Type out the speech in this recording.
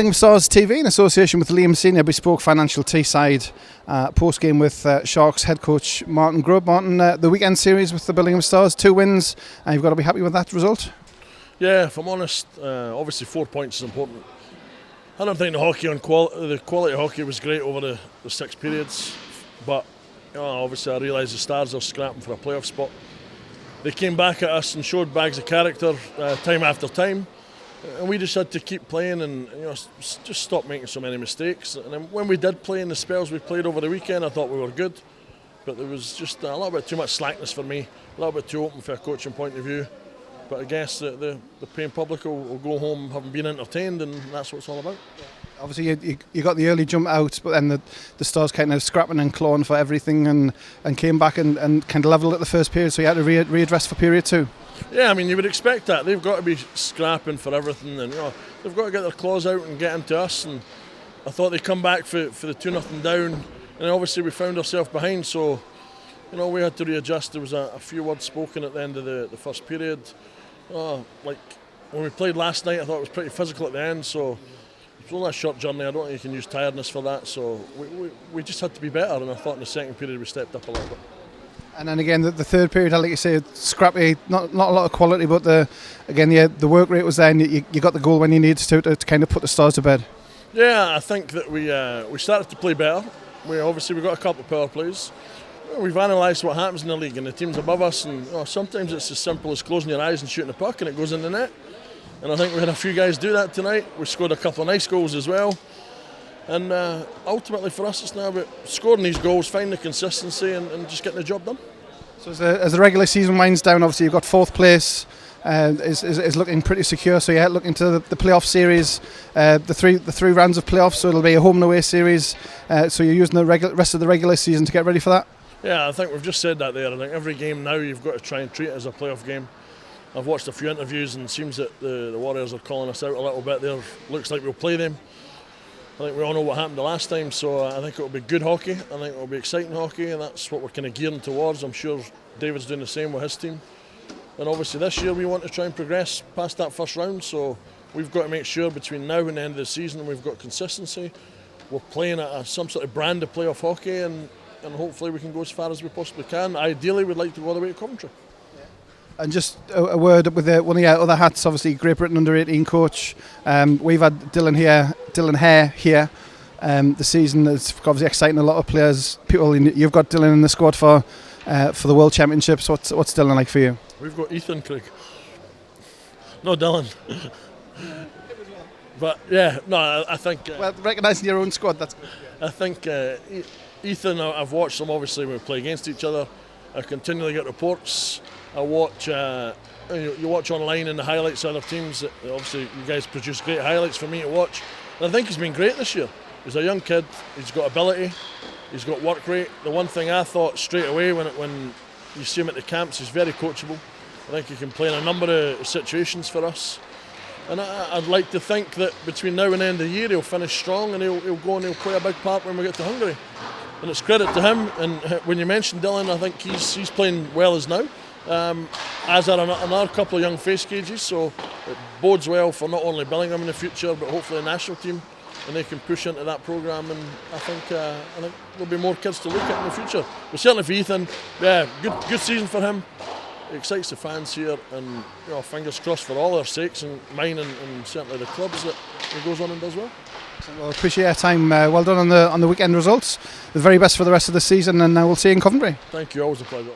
Billingham Stars TV, in association with the Liam Senior Bespoke Financial Teesside post-game with Sharks head coach Martin Grubb. Martin, the weekend series with the Billingham Stars, 2 wins, and you've got to be happy with that result? Yeah, if I'm honest, obviously 4 points is important. I don't think the quality of hockey was great over the 6 periods, but obviously I realise the Stars are scrapping for a playoff spot. They came back at us and showed bags of character time after time. And we just had to keep playing and just stop making so many mistakes. And then when we did play in the spells we played over the weekend, I thought we were good. But there was just a little bit too much slackness for me, a little bit too open from a coaching point of view. But I guess the paying public will go home having been entertained, and that's what it's all about. Obviously you got the early jump out, but then the Stars kind of scrapping and clawing for everything and came back and kind of levelled at the first period, so you had to readdress for period 2. Yeah, I mean, you would expect that. They've got to be scrapping for everything, and they've got to get their claws out and get into us. And I thought they'd come back for the 2-0 down, and obviously we found ourselves behind, so we had to readjust. There was a few words spoken at the end of the first period. Like when we played last night, I thought it was pretty physical at the end, so it was only a short journey. I don't think you can use tiredness for that, so we just had to be better, and I thought in the second period we stepped up a little bit. And then again, the third period, like you say, scrappy, not a lot of quality, but the work rate was there, and you got the goal when you needed to kind of put the Stars to bed. Yeah, I think that we started to play better. We got a couple of power plays. We've analysed what happens in the league and the teams above us, and sometimes it's as simple as closing your eyes and shooting a puck and it goes in the net. And I think we had a few guys do that tonight. We scored a couple of nice goals as well. And ultimately for us it's now about scoring these goals, finding the consistency and just getting the job done. So as the regular season winds down, obviously you've got 4th place, is looking pretty secure, so you're looking to the playoff series, the three rounds of playoffs, so it'll be a home and away series, so you're using the rest of the regular season to get ready for that? Yeah, I think we've just said that there. I think every game now you've got to try and treat it as a playoff game. I've watched a few interviews and it seems that the Warriors are calling us out a little bit there. Looks like we'll play them. I think we all know what happened the last time, so I think it'll be good hockey. I think it'll be exciting hockey, and that's what we're kind of gearing towards. I'm sure David's doing the same with his team. And obviously this year we want to try and progress past that first round, so we've got to make sure between now and the end of the season we've got consistency. We're playing at some sort of brand of playoff hockey, and hopefully we can go as far as we possibly can. Ideally we'd like to go all the way to Coventry. And just a word with one of your other hats, obviously Great Britain under-18 coach. We've had Dylan Hare here this season. It's obviously exciting a lot of players. You've got Dylan in the squad for the World Championships. What's Dylan like for you? We've got Ethan, Craig. No, Dylan. But yeah, no, I think... well, recognising your own squad, that's good. Yeah. I think Ethan, I've watched them obviously when we play against each other. I continually get reports. I watch, you watch online in the highlights of other teams. Obviously, you guys produce great highlights for me to watch. And I think he's been great this year. He's a young kid. He's got ability. He's got work rate. The one thing I thought straight away when you see him at the camps, he's very coachable. I think he can play in a number of situations for us. And I'd like to think that between now and the end of the year, he'll finish strong and he'll go and he'll play a big part when we get to Hungary. And it's credit to him. And when you mentioned Dylan, I think he's playing well as now. As are another couple of young face cages, so it bodes well for not only Billingham in the future but hopefully the national team, and they can push into that programme, and I think there'll be more kids to look at in the future. But certainly for Ethan, yeah, good season for him. It excites the fans here, and fingers crossed for all their sakes and mine and certainly the clubs that he goes on and does well. Well, appreciate your time. Well done on the weekend results. The very best for the rest of the season, and we'll see you in Coventry. Thank you, always a pleasure.